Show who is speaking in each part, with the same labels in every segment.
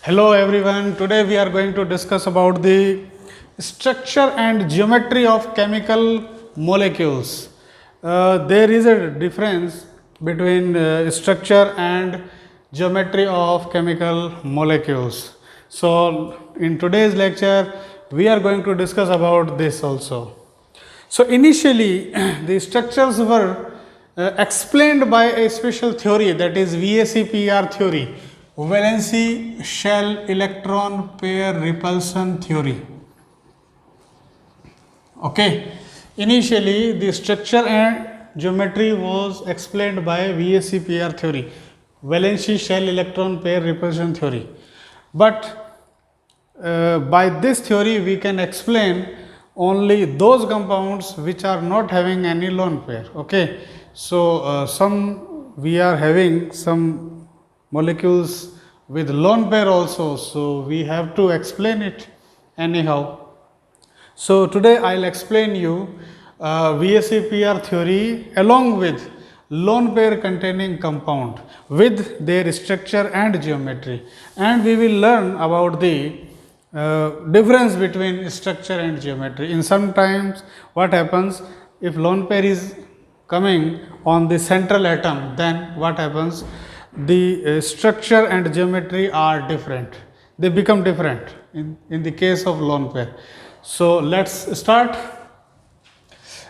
Speaker 1: Hello everyone, today we are going to discuss about the structure and geometry of chemical molecules. There is a difference between structure and geometry of chemical molecules. So in today's lecture we are going to discuss about this also. So initially the structures were explained by a special theory, that is VSEPR theory, valency shell electron pair repulsion theory. Okay, initially the structure and geometry was explained by VSEPR theory, valency shell electron pair repulsion theory. But by this theory we can explain only those compounds which are not having any lone pair. Okay, so some we are having some molecules with lone pair also, so we have to explain it anyhow. So today I'll explain you VSEPR theory along with lone pair containing compound with their structure and geometry, and we will learn about the difference between structure and geometry. In sometimes what happens, if lone pair is coming on the central atom, then what happens, the structure and geometry are different, they become different in the case of lone pair. So let's start.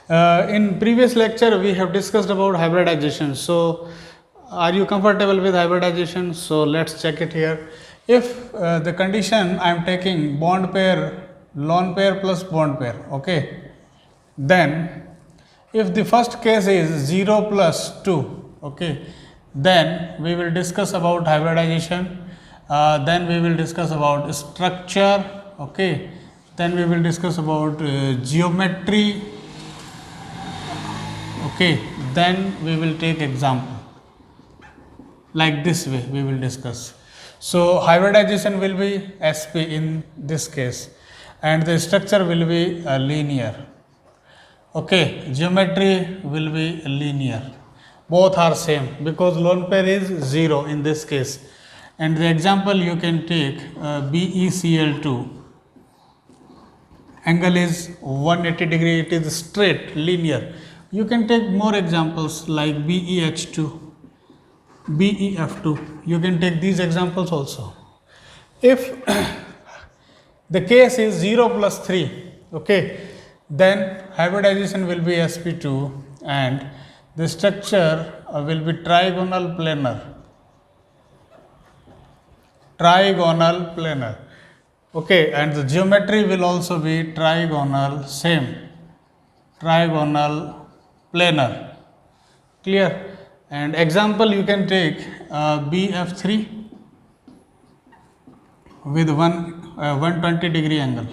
Speaker 1: In previous lecture we have discussed about hybridization. So are you comfortable with hybridization? So let's check it here. If the condition I am taking bond pair, lone pair plus bond pair, okay, then if the first case is 0 plus 2, okay, then we will discuss about hybridization, then we will discuss about structure, okay, then we will discuss about geometry, okay, then we will take example. Like this way we will discuss. So hybridization will be SP in this case, and the structure will be linear. Okay, geometry will be linear. Both are same because lone pair is 0 in this case. And the example you can take BeCl2. Angle is 180 degree, it is straight, linear. You can take more examples like BeH2, BeF2. You can take these examples also. If the case is 0 plus 3, okay, then hybridization will be sp2 and the structure will be trigonal planar. Trigonal planar. Okay, and the geometry will also be trigonal, same, trigonal planar. Clear? And example you can take BF3 with 120 degree angle.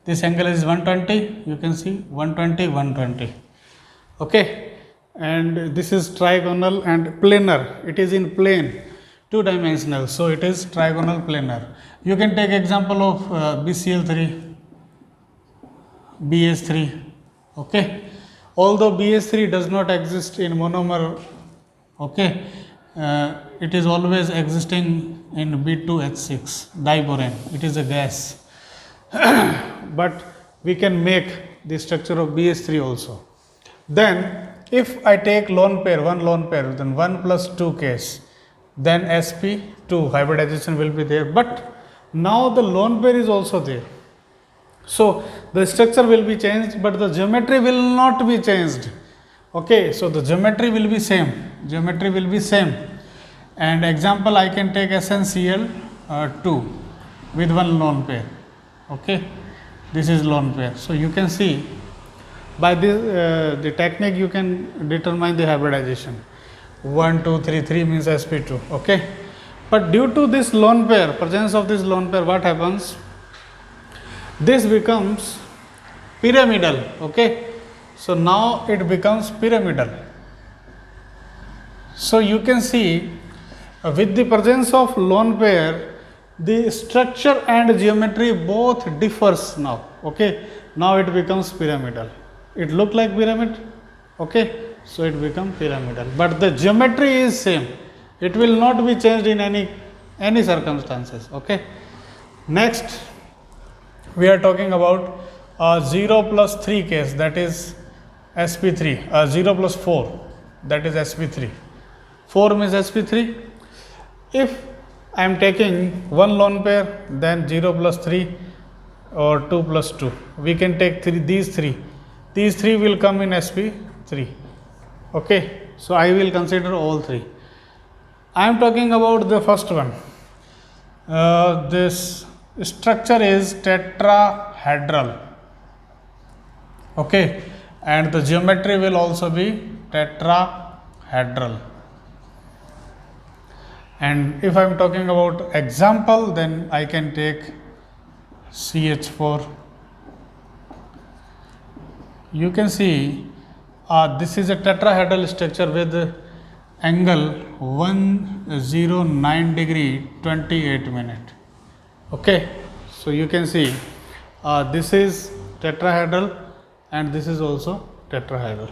Speaker 1: This angle is 120, you can see 120, 120. Okay, and this is trigonal and planar, it is in plane, two dimensional, so it is trigonal planar. You can take example of BCl3, BH3, okay. Although BH3 does not exist in monomer, okay, it is always existing in B2H6 diborane, it is a gas. But we can make the structure of BH3 also. Then if I take lone pair, one lone pair, then 1 plus 2 case, then sp2 hybridization will be there, but now the lone pair is also there. So the structure will be changed, but the geometry will not be changed. Okay, so the geometry will be same, geometry will be same. And example I can take SnCl2 with one lone pair. Okay, this is lone pair. So you can see by this the technique you can determine the hybridization. 1 2 3 3 means sp2. Okay, but due to this lone pair, presence of this lone pair, what happens, this becomes pyramidal. Okay, so now it becomes pyramidal. So you can see with the presence of lone pair, the structure and geometry both differs now. Okay, now it becomes pyramidal. It look like pyramid, okay, so it become pyramidal, but the geometry is same, it will not be changed in any any circumstances. Okay. Next, we are talking about 0 plus 3 case, that is sp3, 0 plus 4, that is sp3. 4 means sp3. If I am taking one lone pair, then 0 plus 3 or 2 plus 2. We can take these three. These three will come in sp3. Okay. So I will consider all three. I am talking about the first one. This structure is tetrahedral. Okay. And the geometry will also be tetrahedral. And if I am talking about example, then I can take CH4. You can see this is a tetrahedral structure with angle 109 degree 28 minute. Okay, so you can see this is tetrahedral and this is also tetrahedral.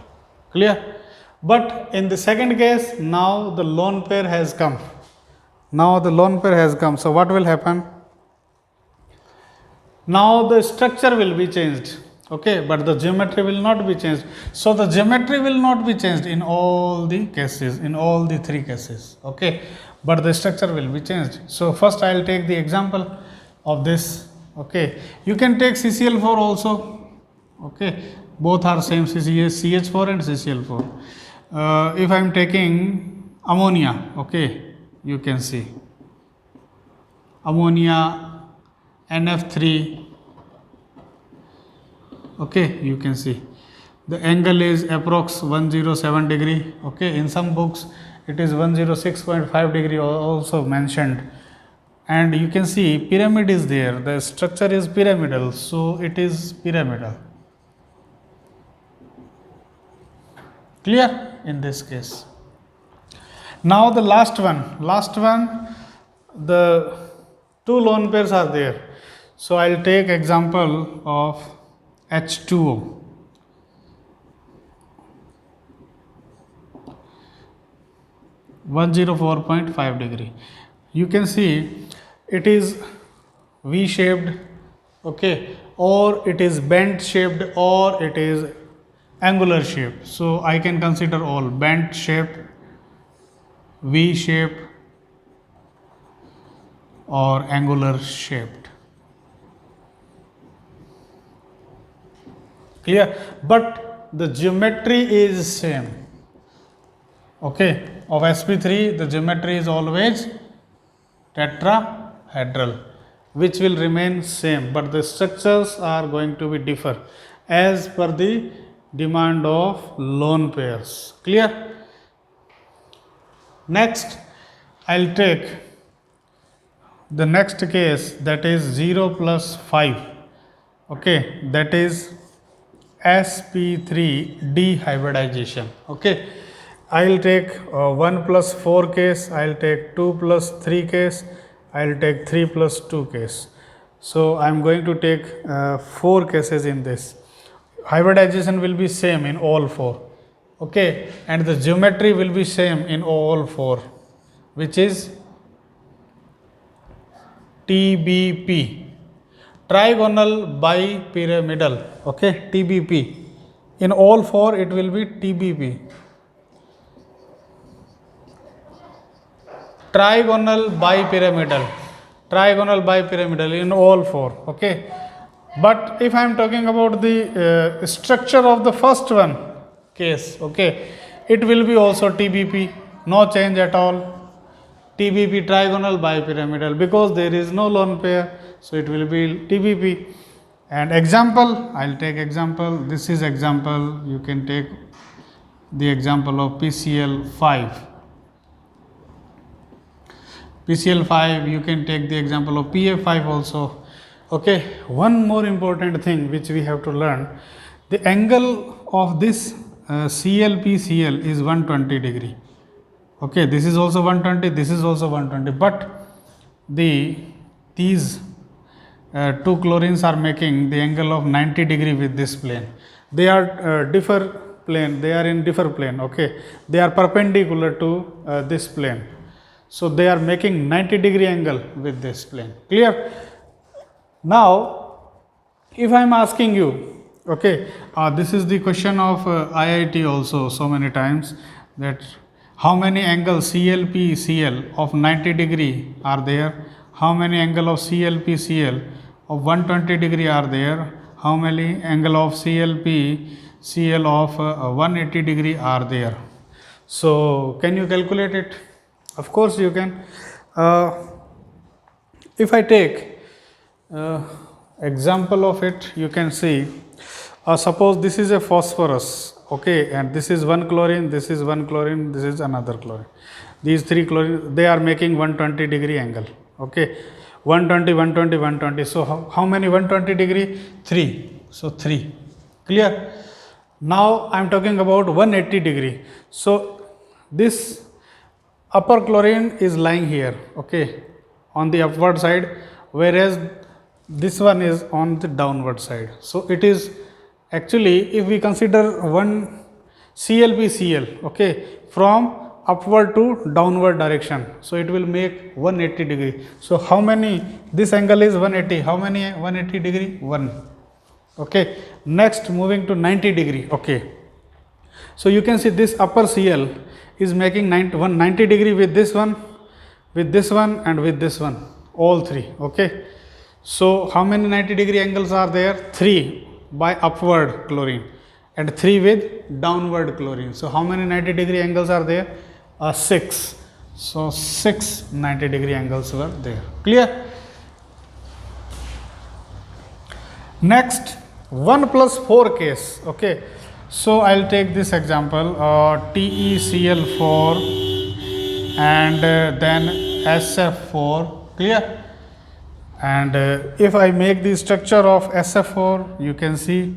Speaker 1: Clear? But in the second case, now the lone pair has come. Now the lone pair has come. So what will happen? Now the structure will be changed. Okay, but the geometry will not be changed. So the geometry will not be changed in all the cases, in all the three cases. Okay, but the structure will be changed. So first I will take the example of this. Okay, you can take CCl4 also. Okay, both are same, CH4 and CCl4. If I am taking ammonia, okay, you can see ammonia, NF3. Okay, you can see the angle is approx 107 degree. Okay, in some books it is 106.5 degree also mentioned. And you can see pyramid is there, the structure is pyramidal, so it is pyramidal. Clear in this case? Now the last one, the two lone pairs are there. So I will take example of H2O. (104.5 degree). You can see it is V-shaped, okay, or it is bent shaped, or it is angular shaped. So I can consider all: bent shaped, V-shaped, or angular shaped. Clear? But the geometry is same. Okay, of sp3 the geometry is always tetrahedral, which will remain same, but the structures are going to be differ as per the demand of lone pairs. Clear? Next, I will take the next case, that is 0 plus 5. Okay, that is sp3 dehybridization. Okay, I will take 1 plus 4 case, I will take 2 plus 3 case, I will take 3 plus 2 case. So I am going to take 4 cases in this. Hybridization will be same in all 4. Okay, and the geometry will be same in all 4, which is TBP, trigonal bipyramidal. Okay, TBP. In all 4 it will be TBP, trigonal bipyramidal in all 4. Okay, but if I am talking about the structure of the first one case, okay, it will be also TBP, no change at all. TBP, trigonal bipyramidal, because there is no lone pair, so it will be TBP. And example, I will take example, this is example, you can take the example of PCl5. PCl5, you can take the example of PA5 also. Okay, one more important thing which we have to learn, the angle of this ClPCl is 120 degree. Okay, this is also 120, this is also 120, but these two chlorines are making the angle of 90 degree with this plane. They are differ plane, they are in differ plane. Okay, they are perpendicular to this plane. So they are making 90-degree angle with this plane. Clear? Now, if I am asking you, okay, this is the question of IIT also so many times, that how many angles CLP CL of 90-degree are there, how many angle of CLP CL of 120-degree are there, how many angle of CLP CL of 180-degree are there. So can you calculate it? Of course you can. If I take example of it, you can see, suppose this is a phosphorus, okay, and this is one chlorine, this is one chlorine, this is another chlorine. These three chlorine, they are making 120-degree angle, okay, 120, 120, 120. So how many 120-degree? 3. So 3. Clear? Now I am talking about 180-degree. So this upper chlorine is lying here, okay, on the upward side, whereas this one is on the downward side. So it is actually, if we consider one CLBCL, okay, from upward to downward direction, so it will make 180-degree. So how many? This angle is 180. How many 180-degree? 1. Okay. Next, moving to 90-degree. Okay. So you can see this upper CL is making 90-degree with this one, and with this one, all three. Okay. So how many 90-degree angles are there? 3 by upward chlorine and 3 with downward chlorine. So how many 90-degree angles are there? 6. So 6 90-degree angles were there. Clear? Next, 1 plus 4 case. Okay. So I'll take this example, TeCl4 and then SF4. Clear? And if I make the structure of SF4, you can see